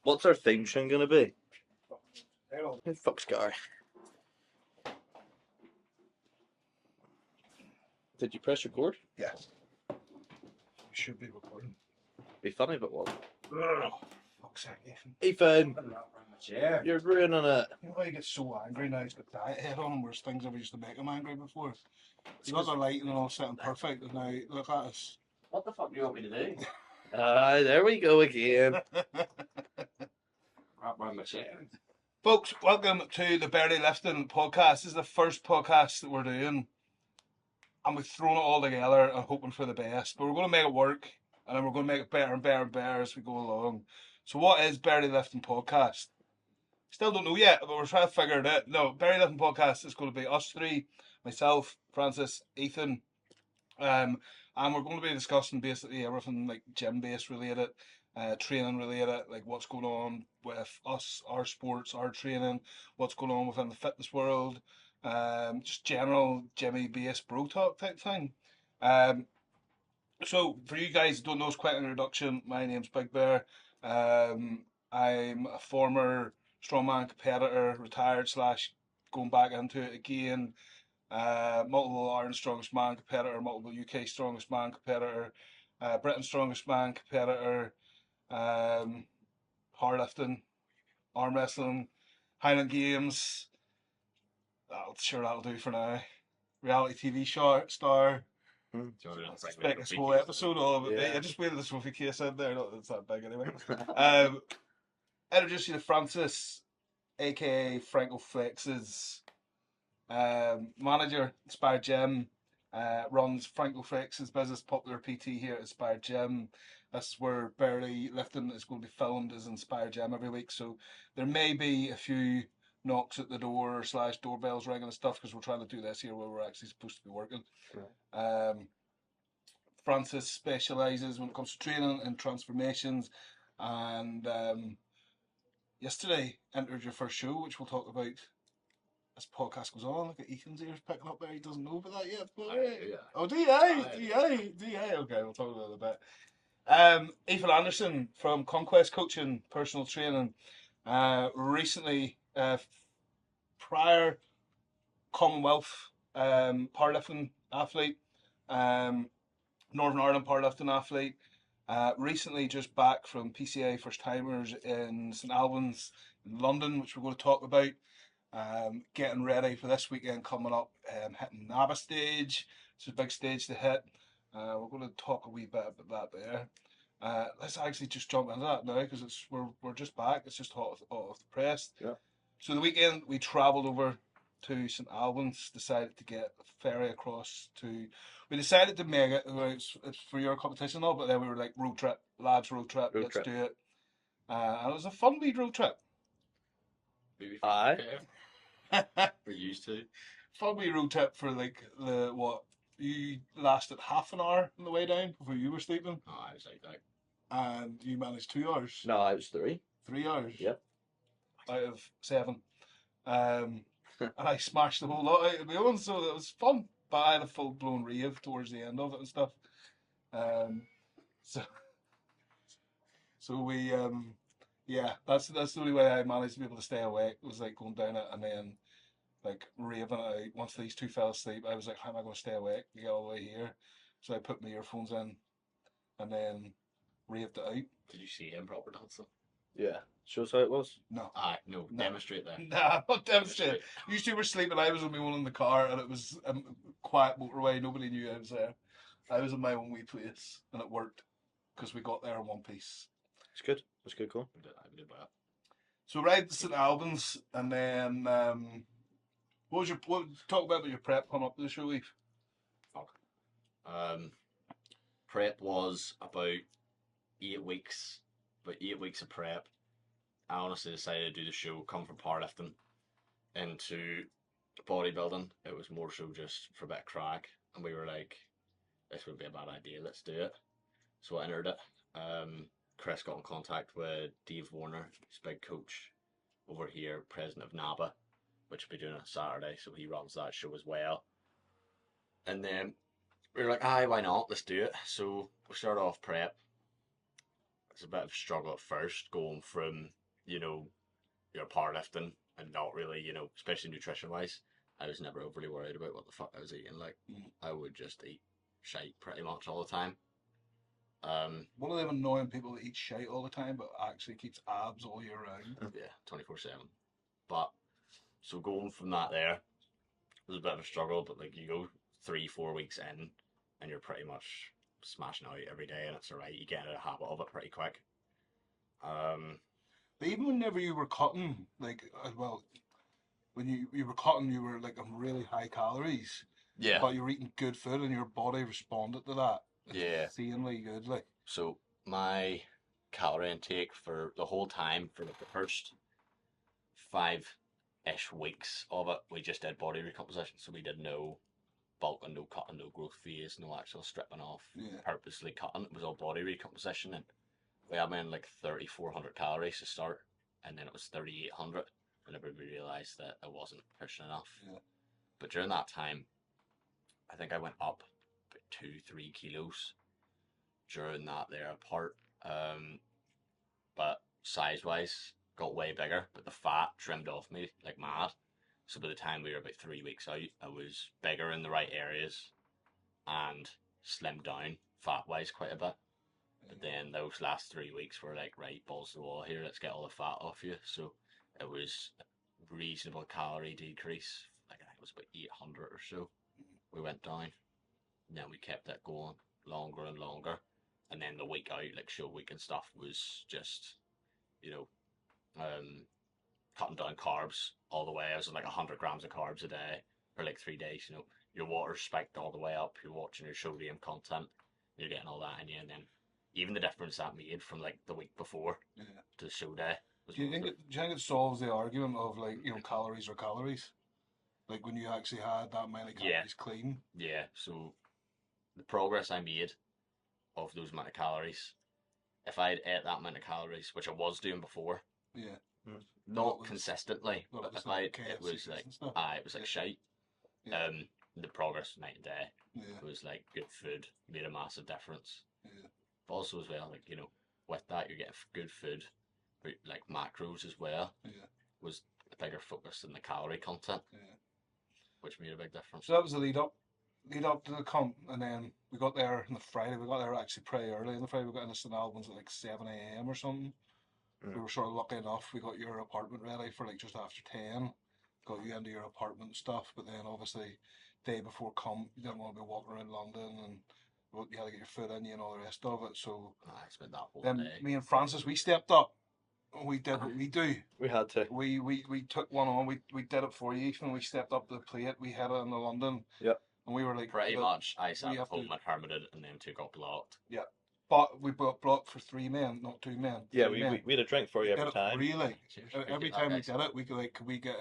What's our theme tune gonna be? Who the fuck's Gary? Did you press record? Yes. You should be recording. Be funny if it was. Fuck's sake, Ethan, Yeah. you're ruining it. You know why he gets so angry now? He's got diet head on him, whereas things ever used to make him angry before. He got the lighting and all setting perfect, and now look at us. What the fuck do you want me to do? There we go again. Wrap around my chair. Folks, welcome to the Barely Lifting podcast. This is the first podcast that we're doing, and we've thrown it all together and hoping for the best. But we're going to make it work, and then we're going to make it better and better and better as we go along. So what is Barely Lifting podcast? Still don't know yet, but we're trying to figure it out. No, Barely Lifting podcast is going to be us three, myself, Francis, Ethan, and we're going to be discussing basically everything like gym-based related, training related, like what's going on with us, our sports, our training, what's going on within the fitness world, just general Jimmy-based bro talk type thing. So for you guys who don't know, it's quite an introduction. My name's Big Bear. I'm a former strongman competitor, retired / going back into it again. Multiple Ireland Strongest Man competitor, multiple UK Strongest Man competitor, Britain's Strongest Man competitor, powerlifting, arm wrestling, Highland Games. That'll do for now. Reality TV star. Expect this whole episode of it. I just waited the trophy case out there. Not that it's that big anyway. Introduce you to Francis, aka Franco Flex's manager, Inspired Gym. Runs Franco Flex's business, Popular PT here at Inspired Gym. That's where Barely Lifting is going to be filmed, is Inspired Gym every week. So there may be a few knocks at the door / doorbells ringing and stuff, because we're trying to do this here where we're actually supposed to be working. Right. Francis specialises when it comes to training and transformations, and yesterday entered your first show, which we'll talk about as podcast goes on. Look at Ethan's ears picking up there. He doesn't know about that yet. But oh, do you? Okay, we'll talk about it a bit. Ethan Anderson from Conquest Coaching, personal training. Recently, prior Commonwealth powerlifting athlete, Northern Ireland powerlifting athlete. Recently just back from PCA first timers in St Albans in London, which we're going to talk about. Getting ready for this weekend coming up, hitting NABA stage. It's a big stage to hit. We're going to talk a wee bit about that there. Let's actually just jump into that now, because we're just back. It's just hot off the press. Yeah. So the weekend we travelled over to St Albans, decided to get a ferry across to. We decided to make it. It's for your competition and all, but then we were like, road trip, lads, road trip. Let's do it. And it was a fun wee road trip. Aye. We're used to. Fun wee road trip for like you lasted half an hour on the way down before you were sleeping. Oh, I was like that. And you managed 2 hours. No, it was 3. 3 hours. Yep. Out of 7. And I smashed the whole lot out of my own, so that was fun. But I had a full blown rave towards the end of it and stuff. So we that's the only way I managed to be able to stay awake, was like going down it and then like raving it out. Once these two fell asleep, I was like, how am I going to stay awake to get all the way here? So I put my earphones in and then raved it out. Did you see him proper dancing? Yeah. Show us how it was. No. No. Demonstrate that. Nah, not demonstrate. You two were sleeping, I was on my own in the car, and it was a quiet motorway, nobody knew I was there. I was in my own wee place, and it worked, because we got there in one piece. It's good. It's good, cool. We did well. So ride to St Albans, and then talk about your prep coming up to the show, Eve? Prep was about 8 weeks. About 8 weeks of prep. I honestly decided to do the show, come from powerlifting into bodybuilding. It was more so just for a bit of crack, and we were like, this would be a bad idea, let's do it. So I entered it. Chris got in contact with Dave Warner, his big coach over here, president of NABA, which will be doing on Saturday, so he runs that show as well. And then we were like, aye, why not? Let's do it. So we started off prep. it's a bit of a struggle at first, going from, you know, your powerlifting and not really, you know, especially nutrition wise. I was never overly worried about what the fuck I was eating. Like, I would just eat shite pretty much all the time. One of them annoying people that eat shite all the time but actually keeps abs all year round. Yeah, 24/7. But so going from that there was a bit of a struggle, but like you go 3-4 weeks in and you're pretty much smashing out every day, and it's alright. You get in a habit of it pretty quick. But even whenever you were cutting, like, well, when you were cutting, you were like on really high calories. Yeah. But you were eating good food and your body responded to that. Yeah. Insanely good, like. So my calorie intake for the whole time, for like the first 5-ish weeks of it, we just did body recomposition. So we did no bulking, no cutting, no growth phase, no actual stripping off, purposely cutting. It was all body recomposition, and we had in like 3,400 calories to start, and then it was 3,800, whenever we realised that I wasn't pushing enough. Yeah. But during that time, I think I went up about 2-3 kilos during that there apart. But size wise, got way bigger, but the fat trimmed off me like mad. So by the time we were about 3 weeks out, I was bigger in the right areas and slimmed down fat wise quite a bit. But then those last 3 weeks were like, right, balls to the wall here, let's get all the fat off you. So it was a reasonable calorie decrease. Like, I think it was about 800 or so. We went down. And then we kept it going longer and longer. And then the week out, like show week and stuff, was just, you know, cutting down carbs all the way. I was at like 100 grams of carbs a day for like 3 days. You know, your water spiked all the way up. You're watching your sodium content. You're getting all that in you, and then even the difference that made from like the week before to the show day. Do you think it solves the argument of like, you know, calories are calories? Like when you actually had that many calories clean? Yeah. So the progress I made of those amount of calories, if I'd ate that amount of calories, which I was doing before, not consistently, but if it was like shite. Yeah. The progress night and day was like good food made a massive difference. Yeah. But also as well, like, you know, with that you're getting good food, but like macros as well was a bigger focus than the calorie content, which made a big difference. So that was the lead up to the comp, and then we got there on the Friday. We got there actually pretty early on the Friday. We got into St Albans at like 7 a.m. or something. We were sort of lucky enough. We got your apartment ready for like just after 10. Got you into your apartment and stuff, but then obviously day before comp, you didn't want to be walking around London, and you had to get your food in you and all the rest of it. So I spent that whole then day. me and Francis, we stepped up. We did what we do. We had to. We took one on. We did it for you, Ethan. We stepped up to the plate. We headed into London. Yep. And we were like, pretty much. I sat at home and hermited, and then two got blocked. Yeah. But we got blocked for 3 men, not 2 men. Yeah, we had a drink for you every time. Really? Every time we did it, we could could we get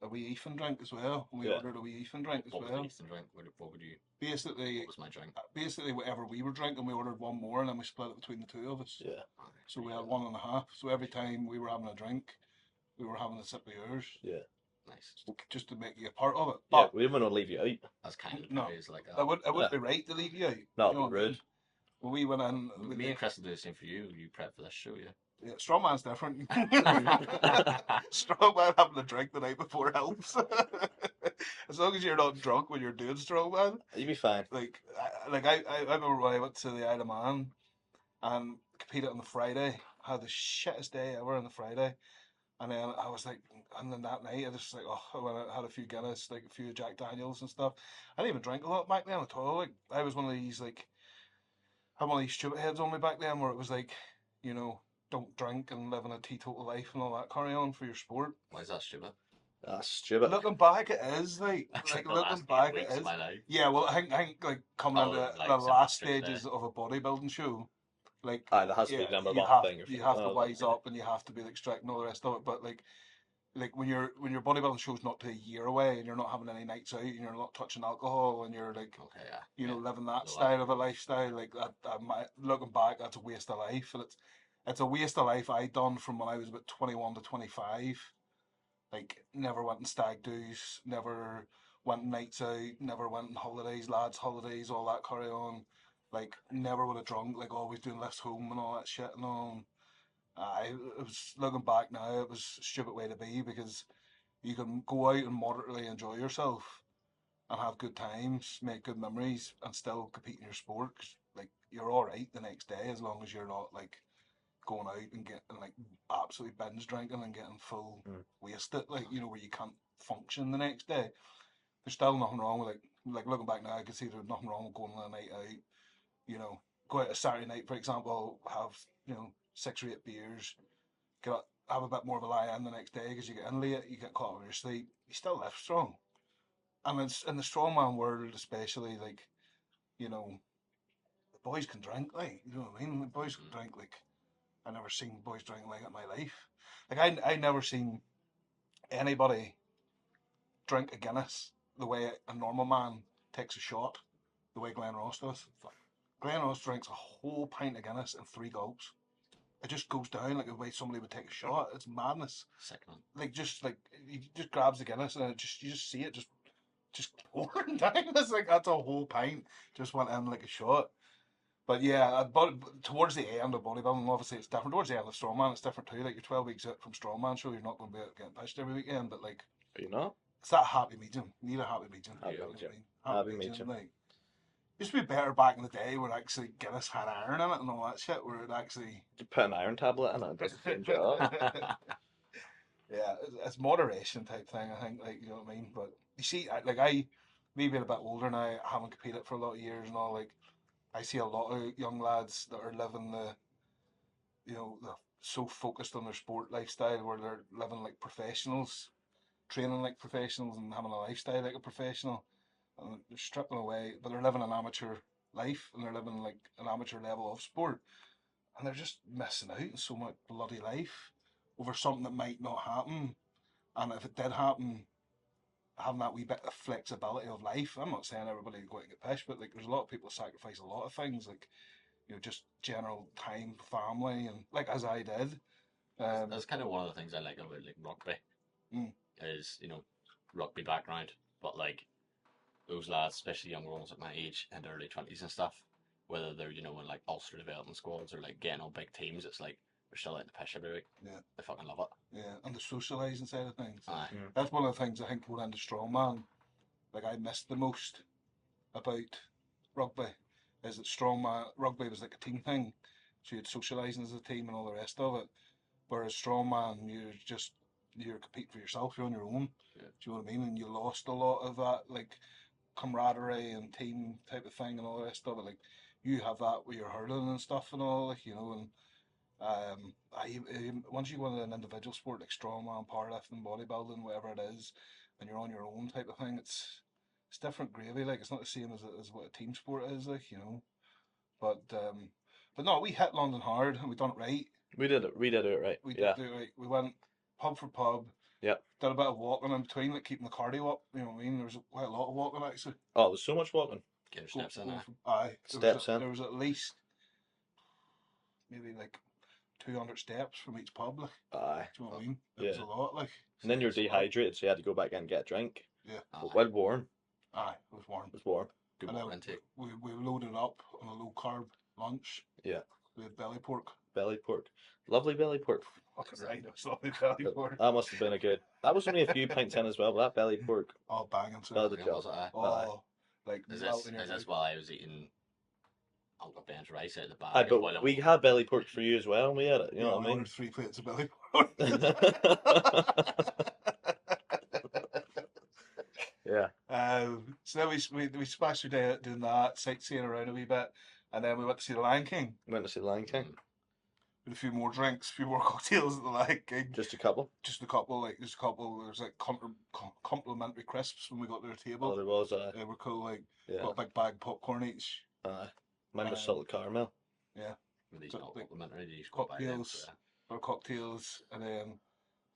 a wee Ethan drink as well? And we ordered a wee Ethan drink as well. What was the Ethan drink? What would you? Basically, what was my drink? Basically, whatever we were drinking, we ordered one more, and then we split it between the two of us. Yeah. So we had 1.5. So every time we were having a drink, we were having a sip of yours. Yeah. Nice. Just to make you a part of it. But yeah, we didn't want to leave you out. That's kind of no. Like that. It wouldn't be right to leave you out. No, it'd be rude. Well, we went in. Me and Chris will do the same for you. You prep for this show, Yeah, strongman's different. Strongman having a drink the night before helps. As long as you're not drunk when you're doing strongman, you'll be fine. I remember when I went to the Isle of Man and competed on the Friday. Had the shittest day ever on the Friday, and then I was like, and then that night I just like, I went out, had a few Guinness, like a few Jack Daniels and stuff. I didn't even drink a lot back then at all. Like I was one of these I had one of these stupid heads on me back then where it was like, you know, don't drink and live in a teetotal life and all that carry on for your sport. Why is that stupid? That's stupid. Looking back, it is looking back, it is. Yeah, well, I think like coming into the last stages of a bodybuilding show, like there has to be number one thing. You have to wise up and you have to be like strict and all the rest of it. But like when your bodybuilding show's not to a year away and you're not having any nights out and you're not touching alcohol and you're like living that style of a lifestyle, like that, looking back, that's a waste of life. And it's a waste of life I done from when I was about 21 to 25. Like never went in stag do's, never went nights out, never went on holidays, lads holidays, all that carry on. like never would have drunk, like always doing lifts home and all that shit and all. It was looking back now, it was a stupid way to be because you can go out and moderately enjoy yourself and have good times, make good memories, and still compete in your sport. 'Cause, like you're all right the next day as long as you're not like going out and getting like absolutely binge drinking and getting full wasted, like you know where you can't function the next day. There's still nothing wrong with like looking back now, I can see there's nothing wrong with going on a night out. You know, go out a Saturday night, for example, have 6 or 8 beers, have a bit more of a lie in the next day because you get in late, you get caught up in your sleep, you still live strong. And it's in the strongman world, especially like you know, the boys can drink, like you know what I mean. The boys can drink like I never seen boys drink like in my life. Like I never seen anybody drink a Guinness the way a normal man takes a shot, the way Glenn Ross does. Glenn Ross drinks a whole pint of Guinness in 3 gulps. It just goes down like the way somebody would take a shot. It's madness. Sickening. Like he just grabs the Guinness and you just see it just pouring down. It's like that's a whole pint just went in like a shot. But yeah, but towards the end of bodybuilding, obviously it's different. Towards the end of strongman, it's different too. Like you're 12 weeks out from strongman, so you're not going to be out getting pitched every weekend. But like, Are you not? it's that happy medium. You need a happy medium. Happy You know what medium. I mean? Happy medium. Like, used to be better back in the day where actually Guinness had iron in it and all that shit. Where it actually You put an iron tablet in it, it does the same job. yeah, it's moderation type thing. I think, like you know what I mean. But you see, me being a bit older now, I haven't competed for a lot of years and all. Like, I see a lot of young lads that are living they're so focused on their sport lifestyle where they're living like professionals, training like professionals, and having a lifestyle like a professional. And they're stripping away, but they're living an amateur life and they're living like an amateur level of sport, and they're just missing out on so much bloody life over something that might not happen. And if it did happen, having that wee bit of flexibility of life. I'm not saying everybody go out and get pissed, but like there's a lot of people sacrifice a lot of things, like just general time, family, and like as I did. That's kind of one of the things I like about like rugby, is rugby background, but like those lads, especially younger ones at my age and early 20s and stuff, whether they're in like Ulster development squads or like getting on big teams, it's like they're still out in the piss every week. Yeah, they fucking love it. Yeah, and the socialising side of things. Aye. That's one of the things I think going into strongman, like I missed the most about rugby, is that strongman rugby was like a team thing, so you had socialising as a team and all the rest of it. Whereas strongman, you're competing for yourself, you're on your own. Yeah. Do you know what I mean? And you lost a lot of that like camaraderie and team type of thing and all the rest of it. Like you have that with your hurling and stuff and all, like and once you go into an individual sport like strongman, powerlifting, bodybuilding, whatever it is, and you're on your own type of thing, it's different gravy. Like it's not the same as what a team sport is, like But no, we hit London hard and we done it right. We did it right. We did do it right. We went pub for pub. Yeah. Did a bit of walking in between, like keeping the cardio up. You know what I mean? There was quite a lot of walking actually. Oh, there's so much walking. Get your steps in there. Aye. Steps in. There was at least maybe like 200 steps from each pub. Like, Aye. do you know what I mean? It was a lot. Like. And then you're dehydrated, so you had to go back in and get a drink. Yeah. But well warm. Aye, it was warm. It was warm. Good water intake. We loaded up on a low carb lunch. Yeah. We had belly pork. Belly pork. Lovely belly pork. Fucking right, it was lovely belly pork. That must have been a good. That was only a few pints in as well, but that belly pork. Oh, banging. That was a job. Like, is this while I was eating Uncle Ben's rice out of the bag? Aye, but we had belly pork for you as well, and we had it. You know what I mean? 3 plates of belly pork. Yeah. So then we splashed our day out doing that, sightseeing around a wee bit, and then we went to see the Lion King. Went to see the Lion King. With a few more drinks, a few more cocktails at the Lion King. Just a couple. Just a couple. There's like complimentary crisps when we got to their table. Oh, there was. They were cool. Like yeah. got a big bag of popcorn each. Mine was salted caramel. Yeah. Were these not complimentary? These cocktails. Or cocktails, and then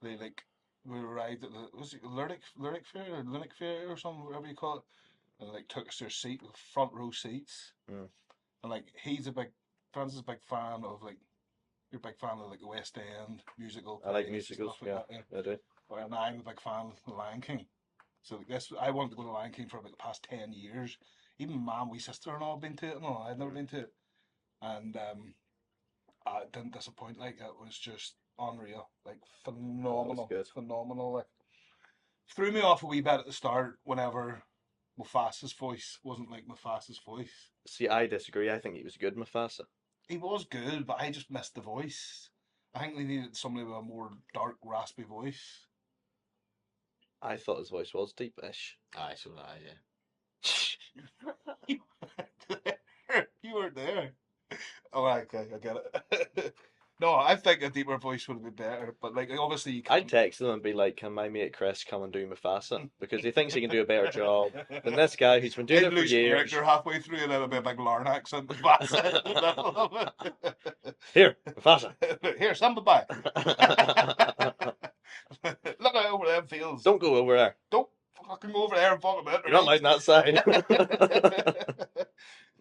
we arrived at the Lyric Fair or something, whatever you call it, and took us to their seat, front row seats, and Francis is a big fan of you're a big fan of the West End musical. I like musicals, yeah, I do. And I'm a big fan of the Lion King. So I wanted to go to the Lion King for about the past 10 years. even my wee sister and all been to it and all. I'd never been to it. And it didn't disappoint. Like, it was just unreal. Like, phenomenal. good. Phenomenal. Like, threw me off a wee bit at the start whenever Mufasa's voice wasn't like Mufasa's voice. See, I disagree. I think he was good, Mufasa. He was good, but I just missed the voice. I think they needed somebody with a more dark, raspy voice. I thought his voice was deepish. Aye, so did I, yeah. You weren't there. Oh, okay, I get it. No, I think a deeper voice would have been better, but like obviously you I'd can't. text him and be like, "Can my mate Chris come and do Mufasa?" Because he thinks he can do a better job than this guy who's been doing He'd it for lose years. character halfway through and it'll be a big Larn accent. Here, Mufasa. Here, stand by. Look out over them fields. Don't go over there. Don't fucking go over there and fuck about it. You're not minding that side.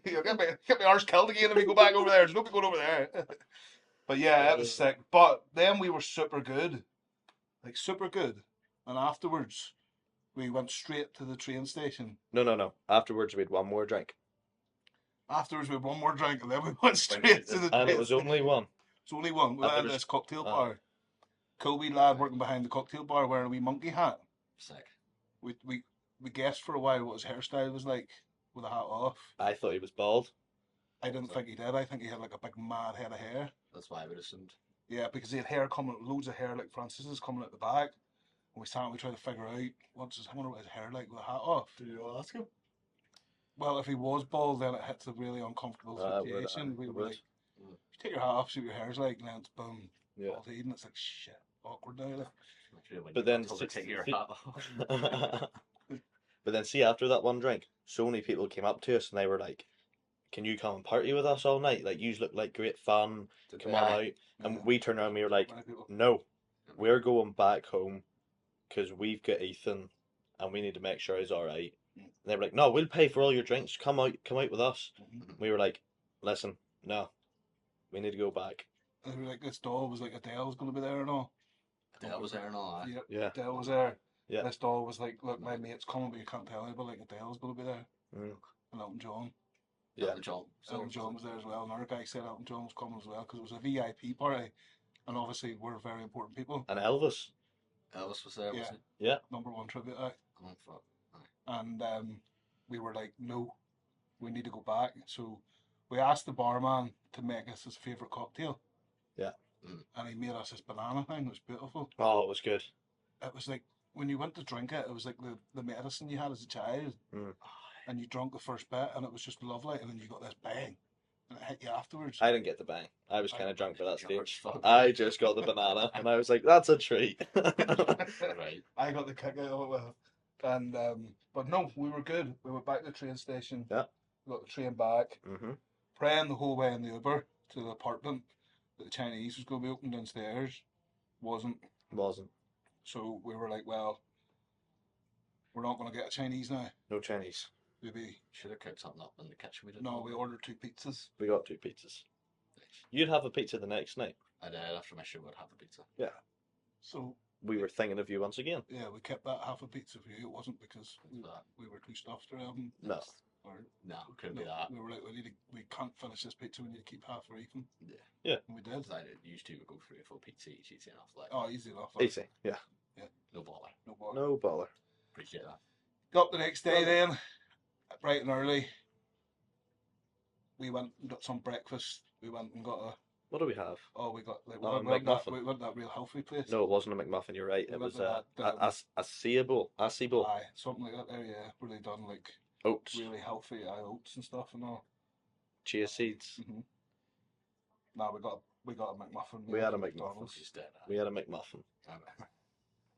You'll get me arse killed again if we go back over there. There's nobody going over there. But yeah, it was sick. But then we were super good. Like, super good. And afterwards, we went straight to the train station. No. Afterwards, we had one more drink. Afterwards, we had one more drink, and then we went straight to the train And it was only one. It's only one. We And had there was- this cocktail oh. bar. Cool wee lad working behind the cocktail bar wearing a wee monkey hat. Sick. We guessed for a while what his hairstyle was like with the hat off. I thought he was bald. I didn't think he did. I think he had like a big mad head of hair. That's why I would have assumed. Yeah, because he had hair coming, loads of hair like Francis's coming at the back. And we sat and we tried to figure out I wonder what his hair like with the hat off. Did you ask him? Well, if he was bald, then it hits a really uncomfortable I would, situation. We I were would. like, you take your hat off, see what your hair's like, and then it's boom, Yeah. bald head, and it's like shit, awkward now. Like. But then take your see- hat off. But then see, after that one drink, so many people came up to us and they were like, "Can you come and party with us all night? Like, you look like great fun. Come on out." And we turned around and we were like, Many people. "No, we're going back home because we've got Ethan and we need to make sure he's all right." And they were like, "No, we'll pay for all your drinks. Come out with us." Mhm. We were like, "Listen, no, we need to go back." And we were like, this doll was like Adele was going to be there and all. That was there and all that. Yep, Yeah. Adele was there. Yeah. This doll was like, look, my mate's coming, but you can't tell anybody. Like Adele's going to be there. Mm. And Elton John. Yeah. Elton John. Elton John was there as well. Another guy said Elton John was coming as well because it was a VIP party. And obviously, we're very important people. And Elvis. Elvis was there, Yeah. wasn't #1 tribute act. he? Oh, fuck. And we were like, no, we need to go back. So we asked the barman to make us his favourite cocktail. Yeah. And he made us this banana thing. It was beautiful. Oh, it was good. It was like, when you went to drink it, it was like the medicine you had as a child. Mm. And you drank the first bit, and it was just lovely. And then you got this bang, and it hit you afterwards. I didn't get the bang. I was kind of drunk by that George, stage. fuck. I just got the banana and I was like, "That's a treat." Right. I got the kick out of it. Well. And but no, we were good. We went back to the train station. Yeah. Got the train back. hmm Praying the whole way in the Uber to the apartment that the Chinese was going to be open downstairs. Wasn't. Wasn't. So we were like, well, we're not going to get a Chinese now. No Chinese. Maybe. Should have cooked something up in the kitchen. We didn't. No, we ordered 2 pizzas. We got 2 pizzas. You'd have a pizza the next night. I did after my show. I'd have a pizza. So We were thinking of you once again. yeah, we kept that half a pizza for you. It wasn't because That. we were too stuffed or anything. No. Or No, couldn't no, be that. we were like, we can't finish this pizza. We need to keep half for Ethan. Yeah. Yeah. And we did. Because I used to go through a full pizza easy enough. Like, Oh, easy enough. like, Easy. Yeah. no bother. No bother. No bother. Appreciate that. Got up the next day then, bright and early. We went and got some breakfast. We went and got a. What do we have? Oh, we got like Oh, we went McMuffin. we went to that real healthy place. No, it wasn't a McMuffin. You're right. We It went was to that, a Seable. Aye, something like that there. Yeah, where they done like Oats. really healthy oats and stuff and all. Chia seeds. Mm-hmm. No, we got a McMuffin. We yeah, had a from McMuffin. McDonald's. Just did We had a McMuffin that.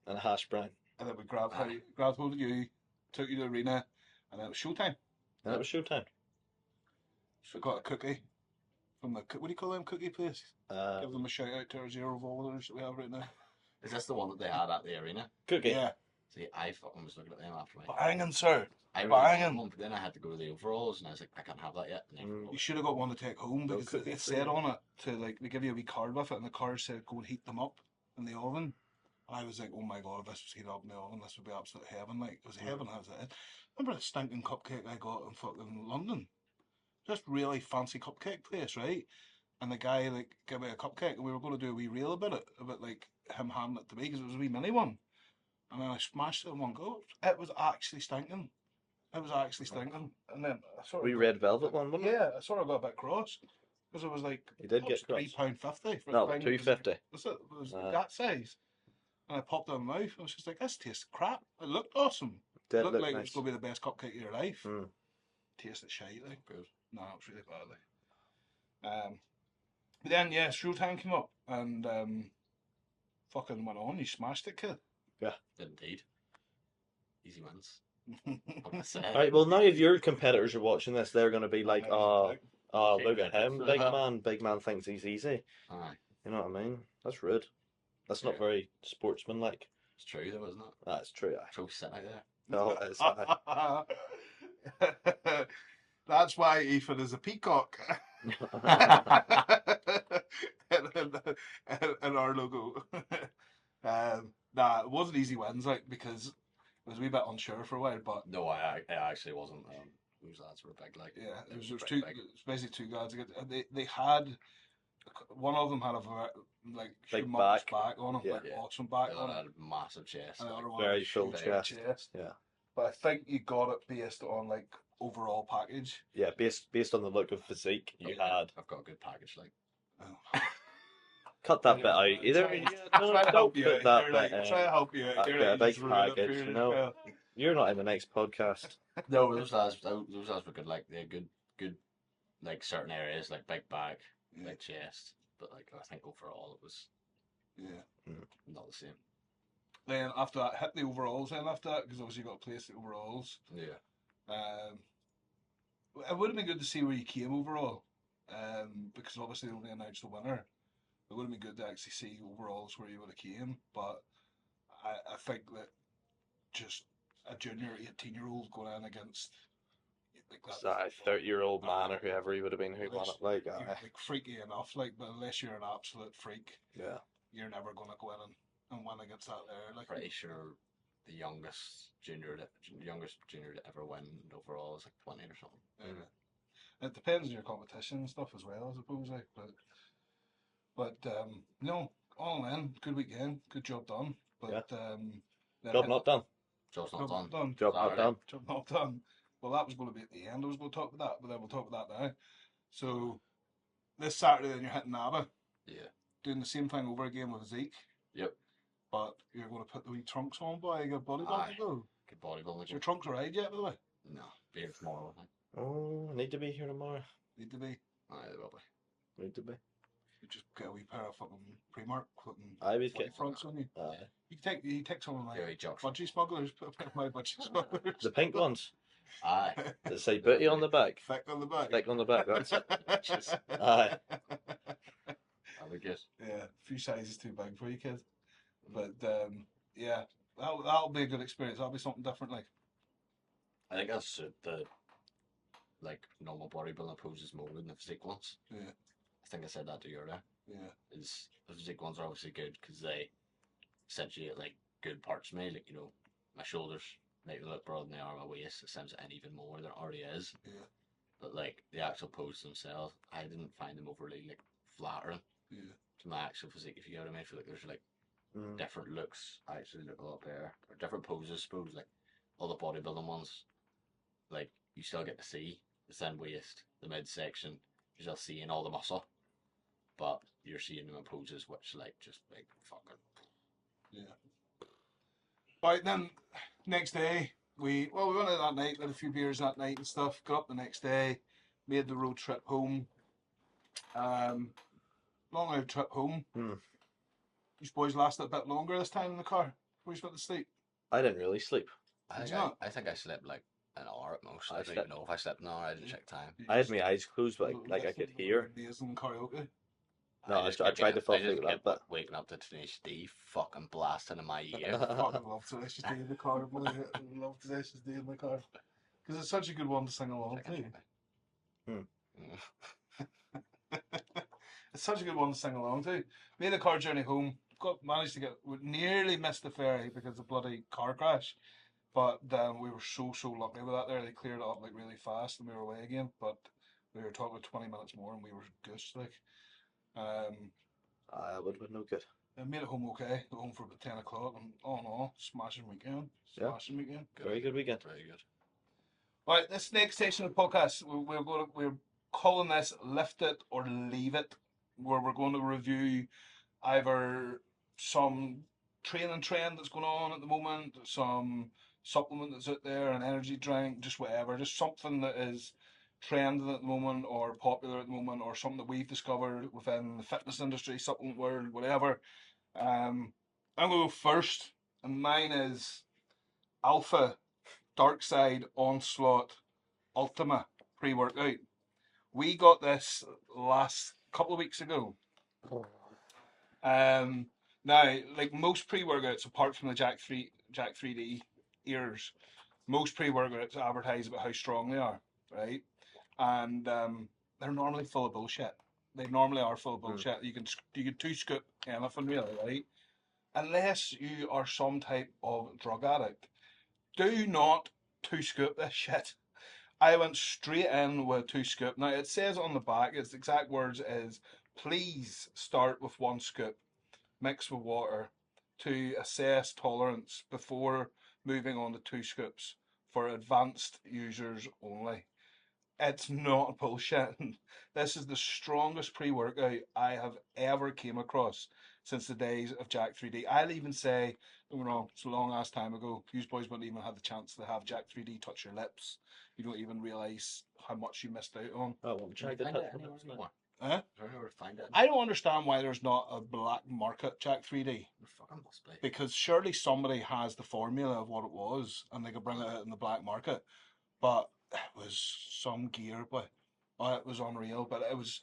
and a hash brown. And then we grabbed hold of you, took you to the arena, and then it was showtime. And it was showtime. So we got a cookie from the what do you call them cookie place? Give them a shout out to our Zero Volers that we have right now. Is this the one that they had at the arena? Cookie. Yeah, See, I fucking was looking at them after my. banging sir. I really banging. wanted one, but then I had to go to the overalls, and I was like, I can't have that yet. And then You should have got one to take home No because cookie it free. said on it to like they give you a wee card with it, and the card said go and heat them up in the oven. And I was like, oh my god, if this was heated up in the oven, this would be absolute heaven. Like, it was heaven as it is. Remember the stinking cupcake I got in fucking London? Just really fancy cupcake place, right? And the guy like gave me a cupcake, and we were going to do a wee reel about it, about like him handing it to me because it was a wee mini one. And then I smashed it in one go. It was actually stinking. It was actually stinking. And then I sort of We red velvet one, wasn't it? yeah, I sort of got a bit cross because it was like You did get cross. £3.50 for No, a thing. £2.50. That's it. It was that size. And I popped it in my mouth. I was just like, this tastes crap. It looked awesome. Did It looked look like it nice. was going to be the best cupcake of your life. Mm. Tasted shite, like. Good. No, it was really bad, like. But then, yeah, Showtime came up and fucking went on. You smashed it, kid. Indeed. Easy wins. Right, well, now if your competitors are watching this, they're going to be like, oh, look at him, big man. Big man thinks he's easy. Aye. You know what I mean? That's rude. That's not Yeah. very sportsmanlike. It's true though, isn't it? That's true. So sit out there. No, it's That's why Ethan is a peacock. and our logo. Nah, it wasn't easy wins, like, because it was a wee bit unsure for a while, but No, I actually wasn't. Those lads were big, like. yeah, they it was were two. pretty big. It was basically two guys. They had one of them had a like Big humongous back. back on him, Yeah. like Yeah. awesome back The on other him. had a massive chest. And the other like, one Very had a full huge chest. Yeah. But I think you got it based on like overall package. Yeah, based on the look of physique you had. I've got a good package, like. Oh. Cut that bit out. Either don't put that bit in. Try to help you. That bit a big package, you know. You're not in the next podcast. No, those lads were good. Like they had good, like certain areas, like big back, Yeah. big chest. But like I think overall it was Yeah. not the same. Then after that, hit the overalls. Then after that, because obviously you got to place the overalls. Yeah. It would have been good to see where you came overall, because obviously they only announced the winner. It would have been good to actually see overalls where you would have came, but I think that just a junior 18-year-old going in against like That 30-year-old man or whoever he would have been who won it, like, you're, like freaky enough, like, but unless you're an absolute freak, yeah. you're never going to go in and win against that there. Like, Pretty sure the youngest junior to ever win overall is like 20 or something. it depends on your competition and stuff as well, I suppose. Like, but no, all in, good weekend, good job done. But then Job not done. Job's not Job done. not done. Job not done. Job not done. Well, that was going to be at the end. I was going to talk about that, but then we'll talk about that now. So this Saturday, then you're hitting Naba, Yeah. doing the same thing over again with Zeke. Yep. But you're going to put the wee trunks on, boy. You got bodybuilding Aye. to go. Good bodybuilding. Is your trunks alright yet, by the way? No, be here tomorrow. I think. Oh, I need to be here tomorrow. Need to be. Aye, they will be. Need to be. You just get a wee pair of fucking Primark fucking I would footy get fronts on you. uh, You take some of my Yeah, he jocks. budgie smugglers. Put a pair of my budgie smugglers. the pink ones Aye. that say booty on the back. Thick on the back. Thick on the back. That's it. Just- Aye. That'll be good. Yeah, a few sizes too big for you, kid. But yeah, that'll be a good experience. That'll be something different, like. I think that's the like normal bodybuilding poses more than the physique ones. Yeah, I think I said that to you earlier. yeah, Is the physique ones are obviously good because they essentially get like good parts of me, like you know, my shoulders make them look broad and they are my waist. It sounds and even more than it already is. yeah, But like the actual poses themselves, I didn't find them overly like flattering yeah. to my actual physique. If you get what I mean, I feel like there's like Mm. different looks actually look a lot better, or different poses. I suppose like all the bodybuilding ones, like you still get to see the thin waist, the midsection. You're still seeing all the muscle, but you're seeing them in poses which like just like fucking. Yeah. Right then, next day we went out that night, had a few beers that night and stuff. Got up the next day, made the road trip home. Long road trip home. Hmm. These boys lasted a bit longer this time in the car. Before you went to sleep. I didn't really sleep. I Did you not? think I slept like an hour at most. I I don't slept- even know if I slept an hour. I didn't check time. I had my eyes closed, but like I could hear. Amazing karaoke. No, I just tried kept to fall getting- I asleep just with that, kept waking up to Tenacious D fucking blasting in my ear. I fucking love Tenacious D in the car. I love Tenacious D in the car. Because it's such a good one to sing along to. It's such a good one to sing along to. Made the car journey home, managed to we nearly missed the ferry because of the bloody car crash. But we were so lucky with that there. They cleared it up like really fast and we were away again. But we were talking 20 minutes more and we were goose like. That would have been no good. I made it home okay. Got home for about 10 o'clock and all in all, smashing weekend. Yeah. Smashing weekend. Very good weekend. Very good. Right, this next section of the podcast, we're calling this "Lift It or Leave It," where we're going to review either some training trend that's going on at the moment, some supplement that's out there, an energy drink, just whatever, just something that is trending at the moment or popular at the moment, or something that we've discovered within the fitness industry, supplement world, whatever. I'm going to go first, and mine is Alpha Dark Side Onslaught Ultima pre-workout. We got this last couple of weeks ago. Now, like most pre-workouts, apart from the Jack 3D ears, most pre-workouts advertise about how strong they are, right? And they're normally full of bullshit. They normally are full of bullshit. You can two scoop anything really, right? Unless you are some type of drug addict. Do not two scoop this shit. I went straight in with 2 scoop. Now it says on the back, its exact words is, please start with 1 scoop, mix with water to assess tolerance before moving on to 2 scoops for advanced users only. It's not bullshit. This is the strongest pre-workout I have ever came across since the days of Jack 3D. I'll even say, you know, it's a long ass time ago. You boys wouldn't even have the chance to have Jack 3D touch your lips. You don't even realise how much you missed out on. Oh, well, try to touch them. Huh? Find it. I don't understand why there's not a black market Jack 3D. There fucking must be. Because surely somebody has the formula of what it was and they could bring it out in the black market. But it was some gear, but it was unreal. But it was,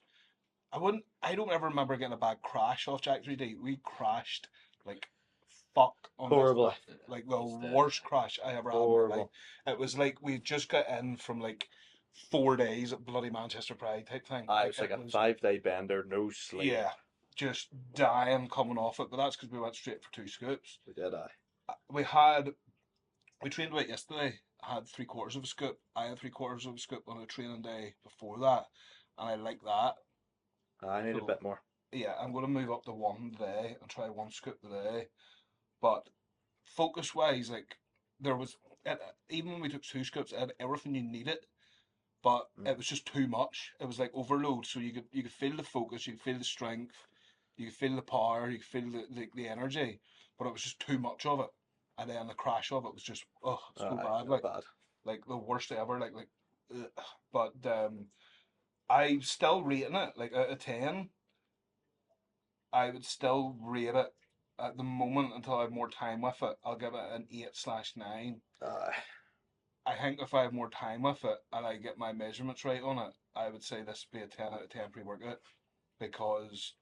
I don't ever remember getting a bad crash off Jack 3D. We crashed like fuck on Horrible. this, like the worst crash I ever had. Horrible. It was like we just got in from like 4 days at bloody Manchester Pride type thing. It was like a 5-day bender, no sleep. Yeah, just dying coming off it. But that's because we went straight for 2 scoops. We did, We trained weight yesterday. I had 3/4 of a scoop. I had 3/4 of a scoop on a training day before that, and I like that. I need a bit more. Yeah, I'm going to move up to 1 today and try 1 scoop today. But focus wise, like there was, even when we took 2 scoops, it had everything you needed, but it was just too much. It was like overload. So you could feel the focus, you could feel the strength, you could feel the power, you could feel the energy, but it was just too much of it. And then the crash of it was just so bad, like the worst ever, like ugh. But I'm still rating it like out of 10. I would still rate it at the moment until I have more time with it. I'll give it an 8/9. I think if I have more time with it and I get my measurements right on it, I would say this would be a 10 out of 10 pre-workout, because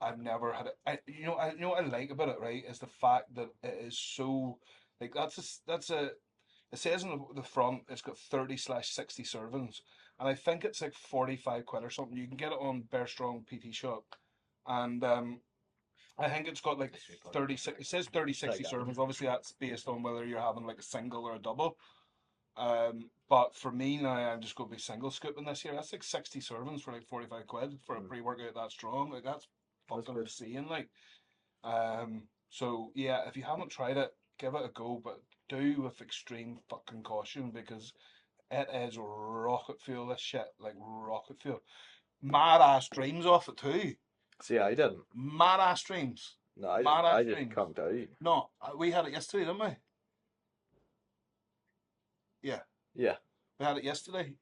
I've never had it. You know what I like about it, right, is the fact that it is so, like, it says on the front it's got 30/60 servings, and I think it's like 45 quid or something. You can get it on Bear Strong PT Shop, and I think it's got like 36. It says 30/60 servings. Obviously, that's based on whether you're having like a single or a double. But for me now, I'm just going to be single scooping this year. That's like 60 servings for like 45 quid for a pre-workout that strong. Like that's fucking insane. Like, so yeah, if you haven't tried it, give it a go, but do with extreme fucking caution, because it is rocket fuel. This shit, like rocket fuel. Mad ass dreams off it too. See, I didn't. Mad ass dreams. No, I just conked out. No, we had it yesterday, didn't we? Yeah. Yeah. We had it yesterday.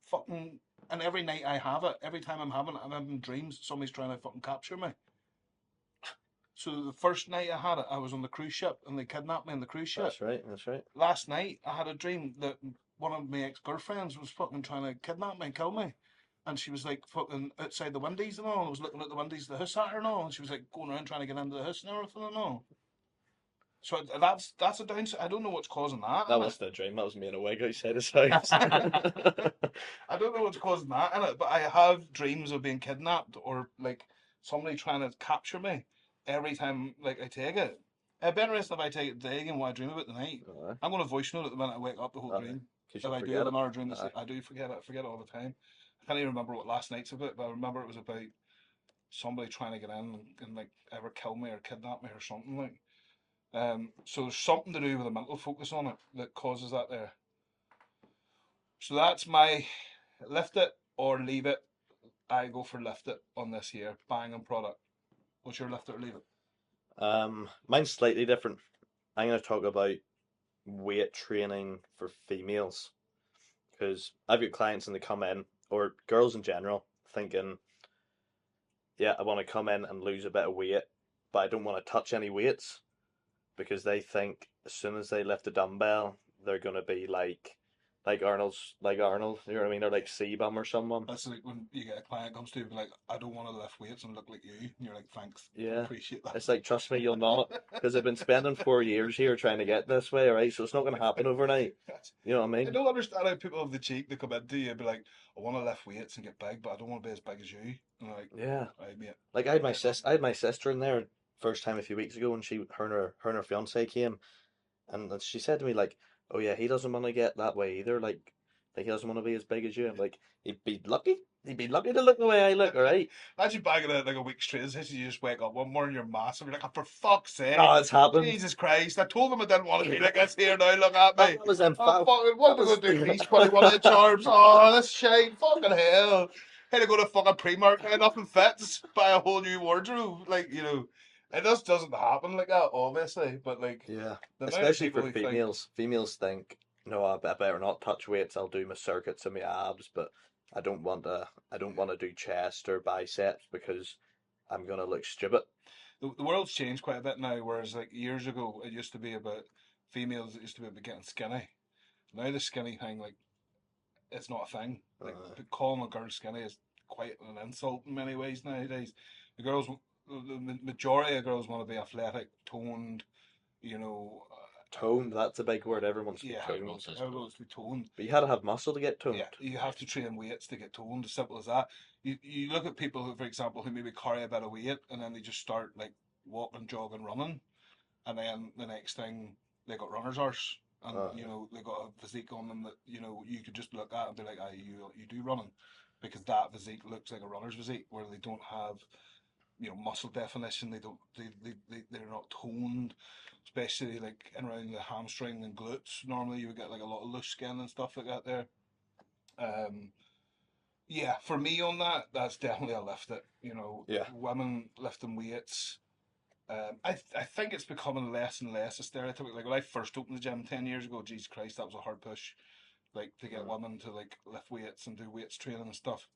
Fucking, and every night I have it. Every time I'm having dreams. Somebody's trying to fucking capture me. So the first night I had it, I was on the cruise ship and they kidnapped me on the cruise ship. That's right. That's right. Last night I had a dream that one of my ex-girlfriends was fucking trying to kidnap me and kill me. And she was like fucking outside the windies and all. I was looking at the windies of the house at her and all. And she was like going around trying to get into the house and everything and all. So that's a downside. I don't know what's causing that. That wasn't a dream. That was me in a wig outside his house. I don't know what's causing that in it, but I have dreams of being kidnapped or like somebody trying to capture me. every time like I take it. Better if I take it today and what I dream about tonight. I'm going to voice note at the minute I wake up the whole dream. Because If you I do forget have it. another dream, Aye. I do forget it. I forget it all the time. I can't even remember what last night's about, but I remember it was about somebody trying to get in and like ever kill me or kidnap me or something like. So there's something to do with a mental focus on it that causes that there. So that's my lift it or leave it. I go for lift it on this here. Banging product. What's your lift it or leave it? Mine's slightly different. I'm going to talk about weight training for females because I've got clients and they come in, or girls in general, thinking, yeah, I want to come in and lose a bit of weight, but I don't want to touch any weights because they think as soon as they lift a dumbbell, they're going to be like Arnold, you know what I mean? They're like C-Bum or someone. That's like when you get a client comes to you and be like, I don't want to lift weights and look like you. And you're like, thanks. I Yeah. appreciate that. It's like, trust me, you'll not, because I've been spending 4 years here trying to get this way, right? So it's not going to happen overnight. You know what I I mean? don't understand how people have the cheek to come into you and be like, I want to lift weights and get big, but I don't want to be as big as you. And like, Yeah. right, mate. Like I had my sister in there first time a few weeks ago, and her and her fiance came, and she said to me like, "Oh yeah, he doesn't want to get that way either. Like he doesn't want to be as big as you." I'm like, "He'd be lucky. He'd be lucky to look the way I look, all right?" Imagine bagging out like a week straight. You just wake up one morning, you're massive. You're like, oh, for fuck's sake. No, it's happened. Jesus Christ. I told them I didn't want to be like this here now. Look at me. That was them Oh, fucking, what am I was- going to do? He's 21 inch arms. Oh, this shite. Fucking hell. Had to go to fucking Primark and nothing fits. Buy a whole new wardrobe. Like, you know, it just doesn't happen like that, obviously. But, like, Yeah, the amount of especially people for who think, females. Females think, no, I better not touch weights. I'll do my circuits and my abs, but I don't want to do chest or biceps because I'm gonna look stupid. the world's changed quite a bit now, whereas, like, years ago, it used to be about females, it used to be about getting skinny. Now the skinny thing, like, it's not a thing. Like calling a girl skinny is quite an insult in many ways nowadays. The girls, the majority of girls want to be athletic, toned. You know, Toned, that's a big word. Everyone's yeah, toned. everyone's to be toned. But you had to have muscle to get toned. Yeah, you have to train weights to get toned. As simple as that. You look at people who, for example, who maybe carry a bit of weight and then they just start like walking, jogging, running, and then the next thing they got runner's arse, and you know they got a physique on them that you know you could just look at and be like, ah, you do running, because that physique looks like a runner's physique where they don't have you know muscle definition. They don't they're not toned, especially like in around the hamstring and glutes. Normally you would get like a lot of loose skin and stuff like that there. Um, yeah, for me on that, that's definitely a lift it. You know, Yeah. women lifting weights. I think it's becoming less and less a stereotype. Like when I first opened the gym 10 years ago, Jesus Christ, that was a hard push. Like to get women to like lift weights and do weights training and stuff.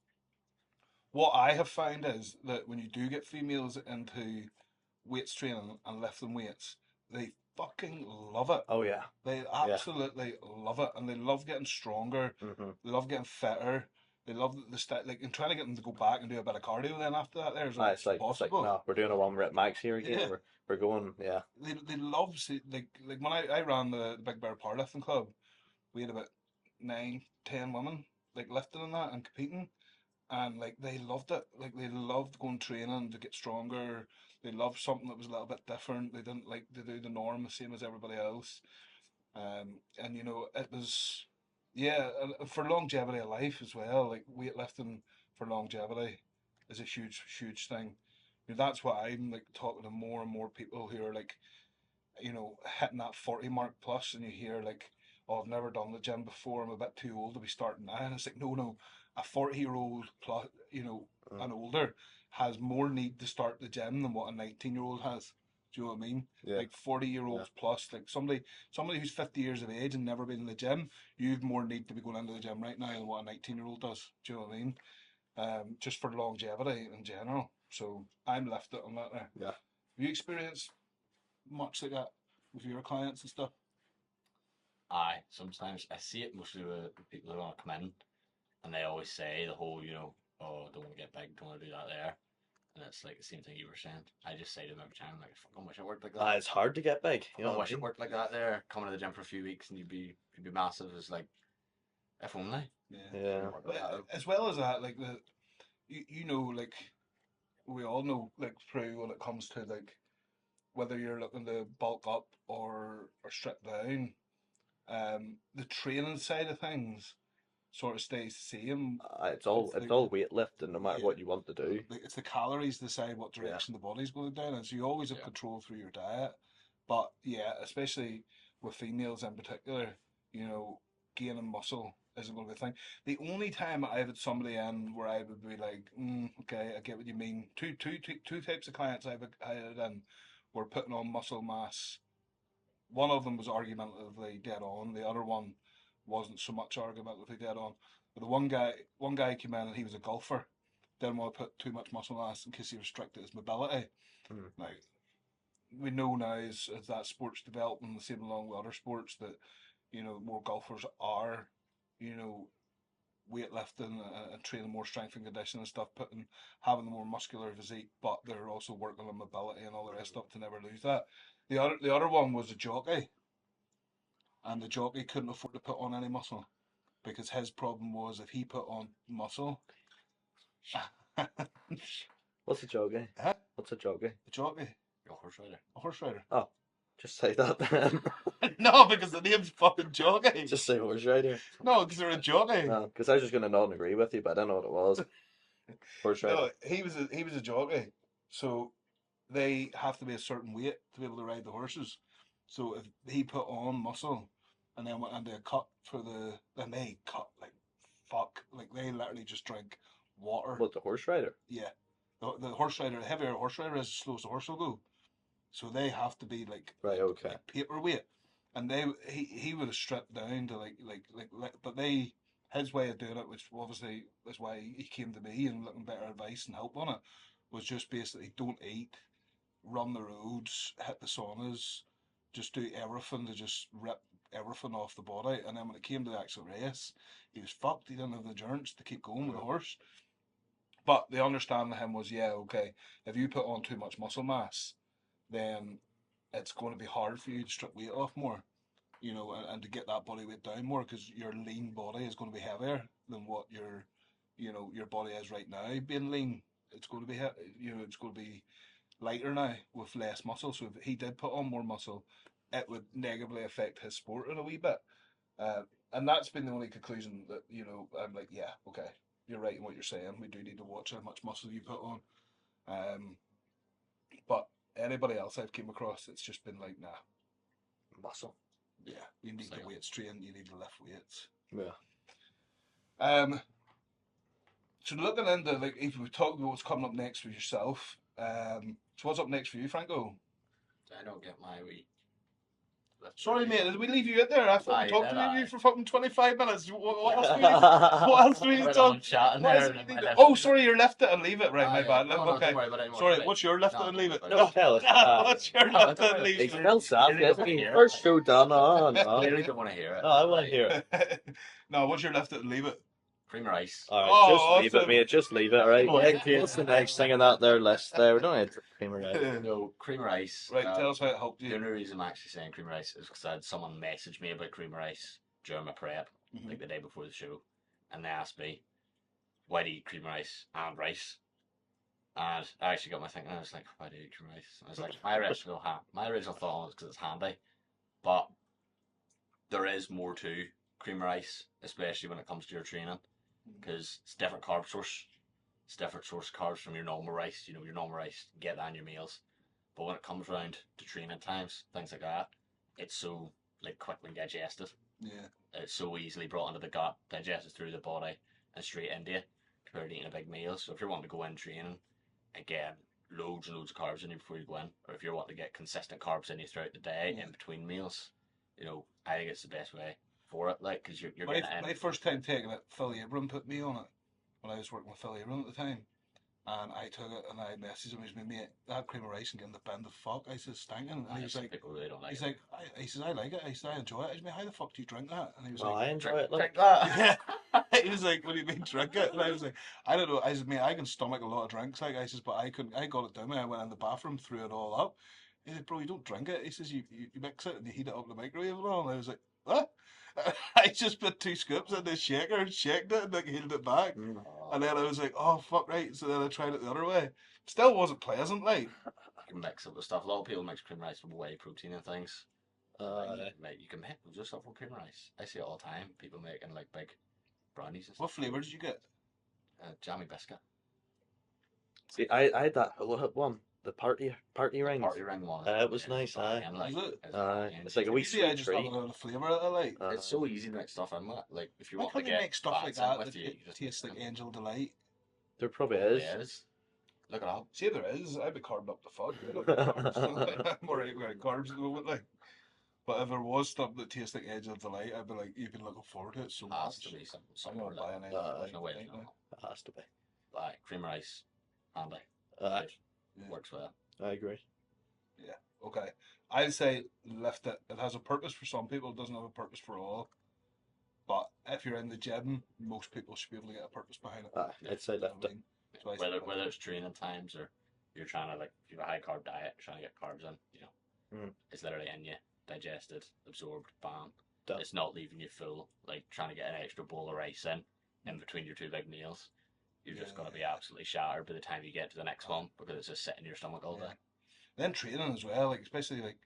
What I have found is that when you do get females into weights training and lifting weights, they fucking love it. Oh yeah. They absolutely love it, and they love getting stronger. They love getting fitter. They love the like and trying to get them to go back and do a bit of cardio. Then after that, there's like, It's like possible. no, we're doing a 1 rep max here again. Yeah. We're going They love like when I ran the Big Bear Powerlifting Club, we had about 9, 10 women like lifting and that and competing, and like they loved it. Like they loved going training to get stronger. They loved something that was a little bit different. They didn't like to do the norm the same as everybody else. And you know it was yeah, and for longevity of life as well. Like weightlifting for longevity is a huge thing. You know, that's what I'm like talking to more and more people who are like, you know, hitting that 40 mark plus, and you hear like, oh, I've never done the gym before, I'm a bit too old to be starting now. And it's like, no, a 40-year-old plus, you know, and older has more need to start the gym than what a 19-year-old has. Do you know what I mean? Yeah. Like 40-year-olds plus, like somebody who's 50 years of age and never been in the gym, you've more need to be going into the gym right now than what a 19-year-old does. Do you know what I mean? Just for longevity in general. So I'm left it on that there. Yeah. Have you experienced much like that with your clients and stuff? Aye, sometimes I see it mostly with people who want to come in, and they always say the whole, you know, oh, don't want to get big, don't want to do that there, and it's like the same thing you were saying. I just say to them every time, like, I fucking wish it worked like that. it's hard to get big. You know I what wish I it mean? worked like that there. Coming to the gym for a few weeks and you'd be massive. Is like, if only. Yeah. Yeah. But as well as that, like you know, like we all know, like, through when it comes to, like, whether you're looking to bulk up or strip down, the training side of things sort of stays the same. It's all weightlifting, no matter Yeah. what you want to do. It's the calories decide what direction the body's going down, and so you always have control through your diet. But yeah, especially with females in particular, you know, gaining muscle isn't going to be a thing. The only time I've had somebody in where I would be like, okay, I get what you mean. Two types of clients I've had in were putting on muscle mass. One of them was argumentatively dead on. The other one wasn't so much argumentatively dead on. But the one guy came in and he was a golfer. Didn't want to put too much muscle mass in case he restricted his mobility. Now, we know now as that sport's developing, the same along with other sports, that, you know, more golfers are, you know, weightlifting and training more strength and conditioning and stuff, having the more muscular physique, but they're also working on mobility and all the rest of it to never lose that. The other one was a jockey, and the jockey couldn't afford to put on any muscle because his problem was if he put on muscle. What's a jockey? Huh? What's a jockey? A jockey? A horse rider. A horse rider. Oh, just say that then. No, because the name's fucking jockey. Just say horse rider. No, because they're a jockey. No, because I was just gonna nod and agree with you, but I don't know what it was. Horse rider. No, he was a jockey, so they have to be a certain weight to be able to ride the horses. So if he put on muscle and then went into a cut then they cut like fuck, like they literally just drink water. What, the horse rider? Yeah, the horse rider, the heavier a horse rider is, the slower the horse will go. So they have to be like Right, okay. like paperweight, and he would have stripped down to but his way of doing it, which obviously is why he came to me and looking better advice and help on it, was just basically don't eat, run the roads, hit the saunas, just do everything to just rip everything off the body. And then when it came to the actual race, he was fucked. He didn't have the endurance to keep going with the horse. But the understanding of him was, yeah, okay, if you put on too much muscle mass, then it's going to be hard for you to strip weight off more, you know, and to get that body weight down more, because your lean body is going to be heavier than what your body is right now. Being lean, it's going to be, it's going to be lighter now with less muscle. So if he did put on more muscle, it would negatively affect his sport in a wee bit. And that's been the only conclusion that, you know, I'm like, yeah, okay, you're right in what you're saying. We do need to watch how much muscle you put on. But anybody else I've came across, it's just been like, nah. Muscle. Yeah, you need the weights trained, you need to lift weights. Yeah. So looking into, like, if we talk about what's coming up next for yourself, so what's up next for you, Franco? I don't get my wee. Sorry, mate, did we leave you out there? I thought we talked to you for fucking 25 minutes. What else do we need to talk? Oh, sorry, you're left it and leave it. Right, my bad. No, okay. don't worry about it anymore. Sorry, what's your left it and leave it? No, tell us. What's your left it and leave He's it? still sad. First show done. I really don't want to hear it. No, I want to hear it. No, what's your left it and leave it? Cream rice. Alright, just leave awesome. it, mate. Just leave it, alright? Thank you. What's the next thing on that there list there? We don't need cream rice. No, cream rice. Right, tell us how it helped The you. only reason I'm actually saying cream rice is because I had someone message me about cream rice during my prep, like the day before the show, and they asked me, why do you eat cream rice and rice? And I actually got my thinking, I was like, why do you eat cream rice? And I was like, my original thought was because it's handy, but there is more to cream rice, especially when it comes to your training, because it's different carb source. It's different source of carbs from your normal rice. You know, your normal rice, get that in your meals. But when it comes around to training times, things like that, it's so like quickly digested. Yeah. It's so easily brought into the gut, digested through the body, and straight into you, compared to eating a big meal. So if you're wanting to go in training, again, loads and loads of carbs in you before you go in. Or if you're wanting to get consistent carbs in you throughout the day, in between meals, you know, I think it's the best way for it, like, because you're getting in. My first time taking it, Phil Abram put me on it when I was working with Phil Abram at the time, and I took it and I messaged him. He was mate, that cream of rice and getting the bend of fuck. I said, stinking. And he was like, people really don't like he's it. like, he says, I like it. I said, I enjoy it. I said, mate, how the fuck do you drink that? And he was Well, like, I enjoy it. Look. Drink that. yeah. He was like, what do you mean drink it? And I was like, I don't know. I said, mate, I can stomach a lot of drinks. Like I says, but I couldn't. I got it down. I went in the bathroom, threw it all up. He said, bro, you don't drink it. He says, you mix it and you heat it up in the microwave and all. And I was like, what? I just put 2 scoops in the shaker, shaked it, and like healed it back. And then I was like, oh fuck, right. So then I tried it the other way. Still wasn't pleasant, like. You can mix it with stuff. A lot of people mix cream rice with whey protein and things. Mate, you can make loads of stuff with cream rice. I see it all the time. People making like big brownies and stuff. What flavour did you get? Jammy biscuit. See, I had that hula hoop one, the party ring. Party ring one. It was nice, aye. Is it? It's like a wee Usually I sweet just have treat. a little flavour that I like. It's so easy to make stuff in with. Like if you Why want to can't they get make stuff like fats in that with that you, you just tastes like mix them. Angel Delight? There probably It is. is. Look it up. See if there is, I'd be carved up the fuck. I'm alright with carbs at the moment, like. But if there was stuff that tastes like Angel Delight, I'd be like, you've been looking forward to it so Has much. to be I'm somewhere gonna buy an Angel There's Delight no way right to know. now. It has to be. Like cream rice, handy. Aye, Yeah. Works well. I agree. Okay. I'd say lift it. It has a purpose for some people, it doesn't have a purpose for all. But if you're in the gym, most people should be able to get a purpose behind it. Aye, I'd say You know lift what I it. mean? So I say lift Whether it. it's training times or you're trying to like if you have a high carb diet, trying to get carbs in, it's literally in you, digested, absorbed, bam. Done. It's not leaving you full, like trying to get an extra bowl of rice in between your two big meals. You've just got to be absolutely shattered by the time you get to the next one because it's just sitting in your stomach all day. Then training as well, like especially like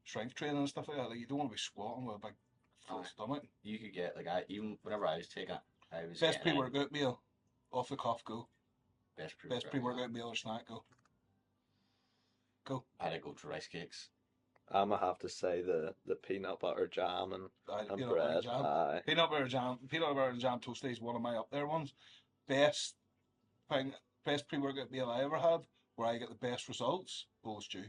strength training and stuff like that. Like you don't want to be squatting with a big full Aye. stomach. You could get like even whenever I was taking it, I was Best getting in pre-workout meal, off the cuff, go. best Best pre-workout meal or snack, go. Go. I had to go to rice cakes. I'm gonna have to say the peanut butter jam and Peanut butter bread. jam. Aye. Peanut butter jam toasty is one of my up there ones. Best thing, best pre-workout meal I ever had, where I get the best results. Bowl of stew.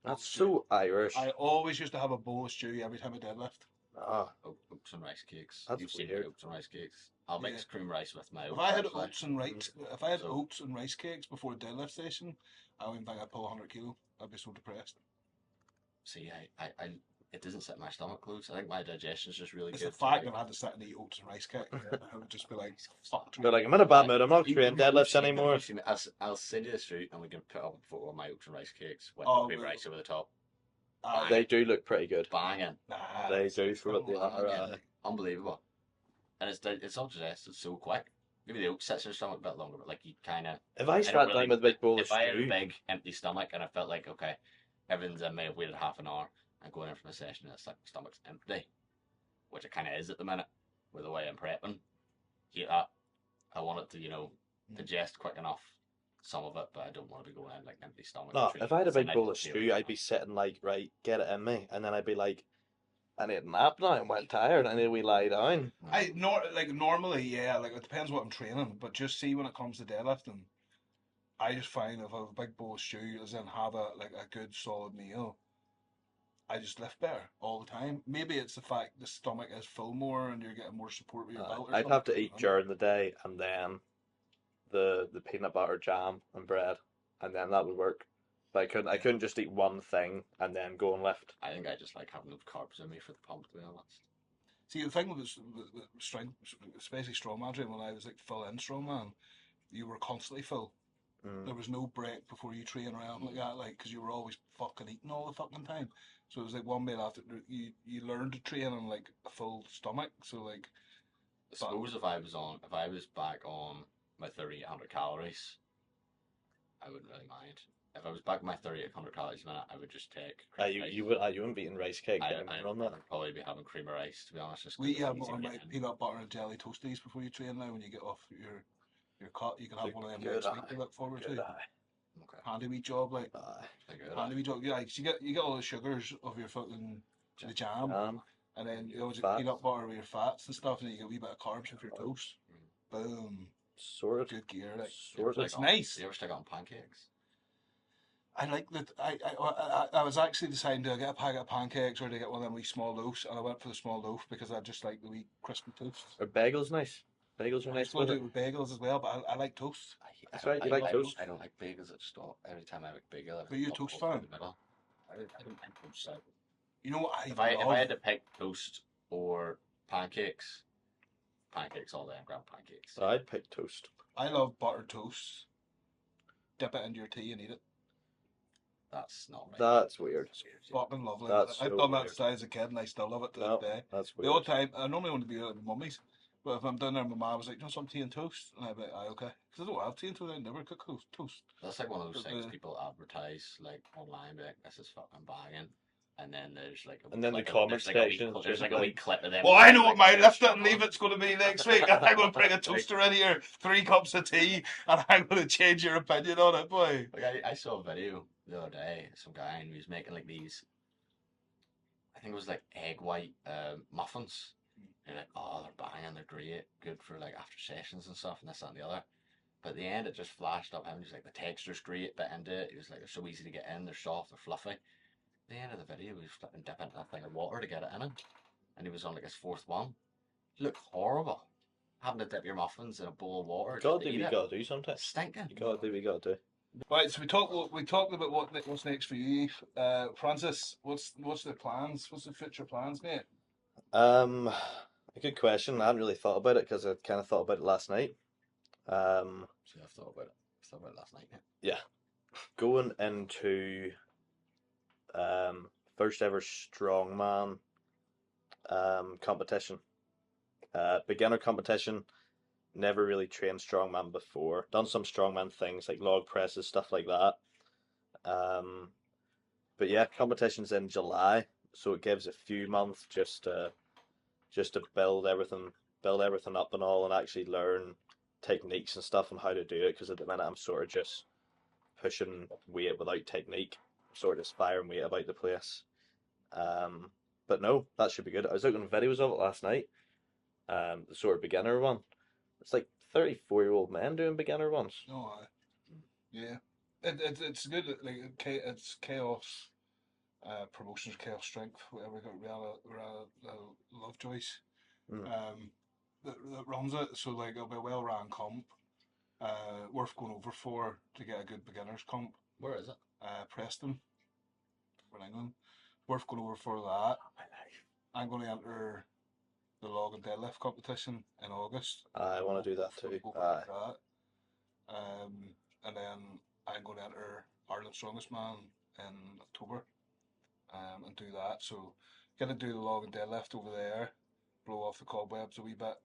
That's so Irish. I always used to have a bowl of stew every time I deadlift. Ah, Oats and rice cakes. That's You've seen weird. oats and rice cakes. I'll mix cream rice with my oats. If I had actually. oats and rice, if I had So- oats and rice cakes before a deadlift session, I wouldn't think I'd pull 100 kilo. I'd be so depressed. See, it doesn't sit in my stomach close. I think my digestion's just really It's good. the fact that I had to sit and eat oats and rice cake. I would just be like, fuck. they're like, I'm in a bad mood. I'm not doing deadlifts anymore. I'll send you this through and we can put up a photo of my oats and rice cakes with Oh, the cream well. rice over the top. They do look pretty good. Banging. Nah, They do for what they are. Yeah. Unbelievable. And it's all digested so quick. Maybe the oats sits in your stomach a bit longer, but like you kind of. If I sat really- down with a big bowl of If I had a stew, big empty stomach and I felt like, okay, everything's in, may have waited half an hour and going in from a session and it's like my stomach's empty, which it kind of is at the minute with the way I'm prepping. Hate that. I want it to, digest quick enough, some of it, but I don't want to be going in like empty stomach. no, Treat if I had a it's a big bowl nice of stew, feeling. I'd be sitting like, right, get it in me, and then I'd be like, I need a nap now. I'm well tired. I need a wee lie down. normally, yeah, like it depends what I'm training, but just see when it comes to deadlifting, I just find if I have a big bowl of stew, as in have a good solid meal, I just lift better all the time. Maybe it's the fact the stomach is full more and you're getting more support with your belt. Or I'd have to something, eat during the day and then the peanut butter jam and bread, and then that would work. But I couldn't just eat one thing and then go and lift. I think I just like having those carbs in me for the pump, to be honest. See, the thing with strength, especially strongman training, when I was like full in strongman, you were constantly full. There was no break before you train around like that, like because you were always fucking eating all the fucking time. So it was like one meal after you learned to train on like a full stomach. So like, I suppose if I was back on my 3,800 calories, I wouldn't really mind. If I was back on my 3,800 calories a minute, I would just take. You wouldn't be eating rice cake I anymore on that. would probably be having cream of rice, to be honest. Just 'cause we it's have easy to one get like in. peanut butter and jelly toasties before you train now. When you get off your cut, you can have one of them Good next eye. week to look forward Good to. eye. Okay. Handy wee job, like Aye. Like, handy wee job. Yeah, like, you get all the sugars of your fucking the jam, and then you always get Fats. peanut butter with your fats and stuff, and then you get a wee bit of carbs with your toast. Boom, Sorted. good gear. Like, Sorted. it's nice. Do you ever stick it on pancakes? I like that. I was actually deciding to get a packet of pancakes or to get one of them wee small loaves, and I went for the small loaf because I just like the wee crispy toast. Are bagels nice? Bagels are I nice just want with to do it. it with bagels as well, but I like toast. That's right, you like toast? I don't like bagels at all. Every time I make bagel, Are you a toast fan? I don't like toast. So. You know what If I had to pick toast or pancakes all day. I'm grabbing pancakes. I'd pick toast. I love buttered toast. Dip it into your tea and eat it. That's not right. That's weird. Fucking lovely. That's I've so done that weird. since I was a kid and I still love it to No, this day. that's The weird. old time, I normally want to be with mummies, But if I'm down there, my mum was like, "Do you want some tea and toast?" And I'd be like, "Aye, okay." Because I don't have tea and toast. I never cook toast. That's like one of those But things people advertise like online, be like, "This is fucking banging," and then there's like a And then the clip comment there's like a wee section is there's just like a wee like, clip of them. Well, I know what my like, lift it and leave it's going to be next week. I'm going to bring a toaster in here, 3 cups of tea, and I'm going to change your opinion on it, boy. Like I saw a video the other day, some guy, and he was making like these, I think it was like egg white muffins. You're like, oh, they're banging, they're great, good for like after sessions and stuff, and this that, and the other. But at the end, it just flashed up him. He was like, the texture's great, bit into it. He was like, they're so easy to get in, they're soft, they're fluffy. At the end of the video, he was flipping dipping into that thing of water to get it in him, and he was on like his 4th one. It looked horrible. Having to dip your muffins in a bowl of water. you gotta do what you gotta do sometimes. Stinking. You gotta do what you gotta do. Right, so we talked about what's next for you, Francis. What's the plans? What's the future plans, mate? A good question. I hadn't really thought about it because I kind of thought about it last night. See, I've thought about it. I thought about it last night. Yeah, going into first ever strongman competition. Beginner competition. Never really trained strongman before. Done some strongman things like log presses, stuff like that. But yeah, competition's in July, so it gives a few months just to build everything up and all, and actually learn techniques and stuff and how to do it. Because at the minute I'm sort of just pushing weight without technique, sort of just firing weight about the place. But no, that should be good. I was looking at videos of it last night. The sort of beginner one. It's like 34-year-old men doing beginner ones. Oh, yeah. It's good. Like it's chaos. Promotions, chaos strength. Whatever. We got Lovejoy's. That runs it. So like it'll be a well ran comp. Worth going over for to get a good beginners comp. Where is it? Preston, in England. Worth going over for that. I'm going to enter the log and deadlift competition in August. I want to do that too. That. And then I'm going to enter Ireland's Strongest Man in October, and do that. So get to do the log and deadlift over there, blow off the cobwebs a wee bit,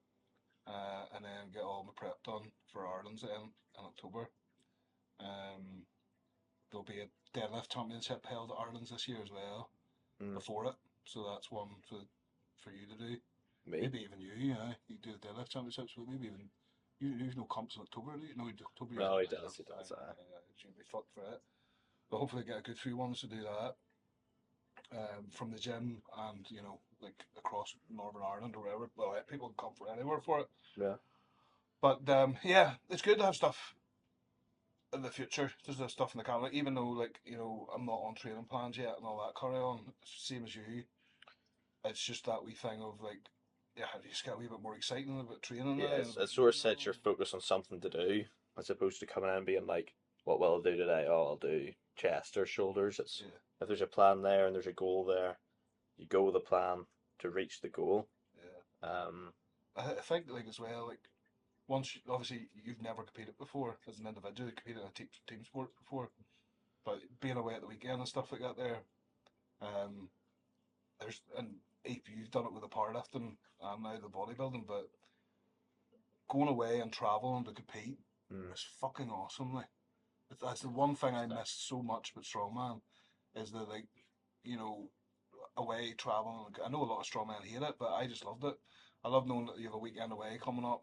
and then get all my prep done for Ireland's in October. There'll be a deadlift championship held at Ireland's this year as well, before it. So that's one for you to do. Me? Maybe even you, yeah. You do the deadlift championships, but maybe even you've no comps in October, do you? No, October. No, he does. You'll be fucked for it. But hopefully get a good few ones to do that. From the gym and like across Northern Ireland or wherever. Well, people can come from anywhere for it. Yeah. But yeah, it's good to have stuff in the future. There's stuff in the calendar, even though I'm not on training plans yet and all that carry on. Same as you. It's just that wee thing of like, yeah, you just get a wee bit more exciting about training. Yeah, it sort of sets your focus on something to do, as opposed to coming in and being like, what will I do today? Oh, I'll do chest or shoulders. If there's a plan there and there's a goal there, you go with the plan to reach the goal. Yeah. I think as well, once obviously you've never competed before as an individual, you competed in a team sport before, but being away at the weekend and stuff like that and you've done it with the powerlifting and now the bodybuilding, but going away and traveling to compete is fucking awesome. That's the one thing I miss so much with strongman, is that away traveling. I know a lot of strongmen hate it, but I just loved it. I love knowing that you have a weekend away coming up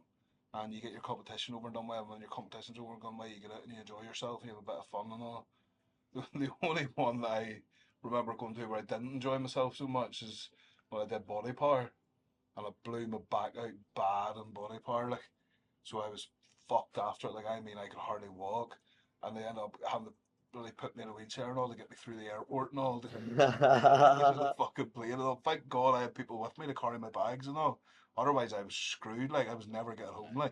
and you get your competition over and done well. When your competition's over and done well, you get out and you enjoy yourself and you have a bit of fun and all. The only one that I remember going to where I didn't enjoy myself so much is when I did body power, and it blew my back out bad in body power. So I was fucked after it. I could hardly walk, and they ended up having to really put me in a wheelchair and all to get me through the airport and all. The fucking plane and all. Thank God I had people with me to carry my bags and all. Otherwise I was screwed. I was never getting home.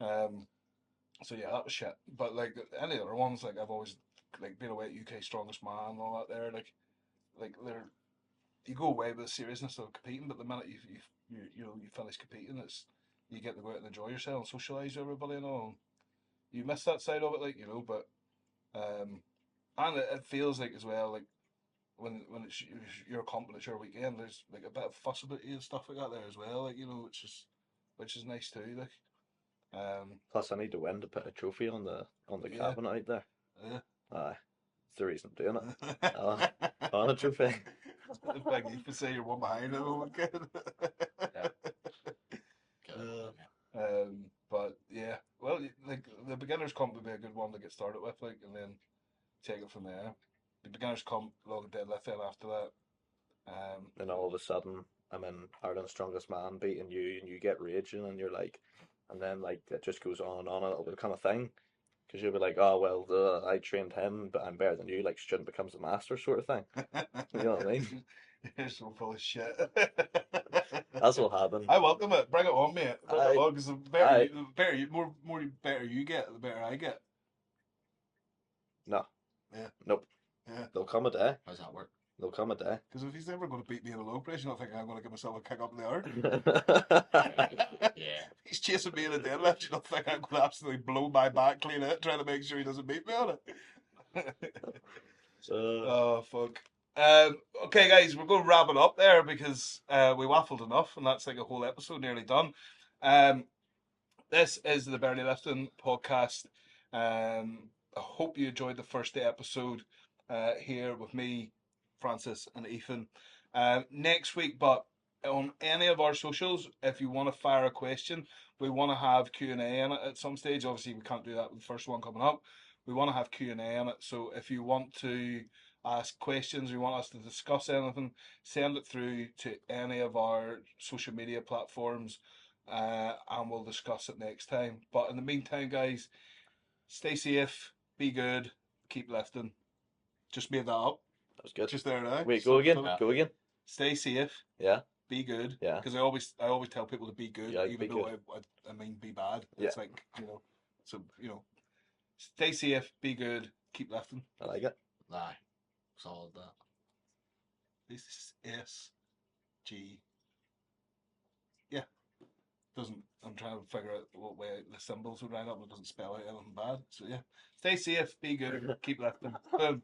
So yeah, that was shit. But any other ones, I've always been away at UK Strongest Man and all that. They're you go away with the seriousness of competing, but the minute you finish competing, you get to go out and enjoy yourself and socialise with everybody and all. You miss that side of it, but and it feels like as well, when it's your comp and it's your weekend, there's a bit of fuss about you and stuff like that there as well. It's just which is nice too. Like, Plus, I need to win to put a trophy on the Yeah. cabinet out there. yeah. Aye, it's the reason I'm doing it. On a trophy. Like you can say you're one behind at the moment, kid. Get it on, mate. But yeah, well, like the beginners comp would be a good one to get started with, like, and then take it from there. The beginners comp, log deadlift, then after that. And all of a sudden, I'm in Ireland's Strongest Man beating you, and you get raging, and you're like, and then like it just goes on and on, and it'll become a thing. Because you'll be like, oh well, I trained him, but I'm better than you. Like student becomes the master, sort of thing. You know what I mean? You're so full of shit. That's what happened. I welcome it. Bring it on, mate. Bring it on, because the better you get, the better I get. No. Yeah. Nope. Yeah. There'll come a day. How's that work? There'll come a day. Because if he's never going to beat me in a low press, you don't think I'm going to give myself a kick up in the arm? Yeah. He's chasing me in a deadlift. You don't think I'm going to absolutely blow my back clean out, trying to make sure he doesn't beat me on it? So, Oh, fuck. Okay, guys, we're going to wrap it up there because we waffled enough, and that's like a whole episode nearly done. This is the Barely Lifting podcast. I hope you enjoyed the first episode here with me, Francis, and Ethan. Next week, but on any of our socials, if you want to fire a question, we want to have Q&A in it at some stage. Obviously, we can't do that with the first one coming up. We want to have Q&A in it, so if you want to ask questions, you want us to discuss anything, send it through to any of our social media platforms, and we'll discuss it next time. But in the meantime, guys, stay safe, be good, keep lifting. Just made that up. that was good. Just there now. Wait, go again. Yeah. Go again. Stay safe, Yeah. be good. Yeah. Because I always tell people to be good, Yeah, even be though good. I mean be bad. Yeah. It's like, so, stay safe, be good, keep lifting. I like it. Aye. Solid that. This is SG. Yeah. I'm trying to figure out what way the symbols would line up, and it doesn't spell out anything bad. So yeah. Stay safe, be good, keep lifting. Boom.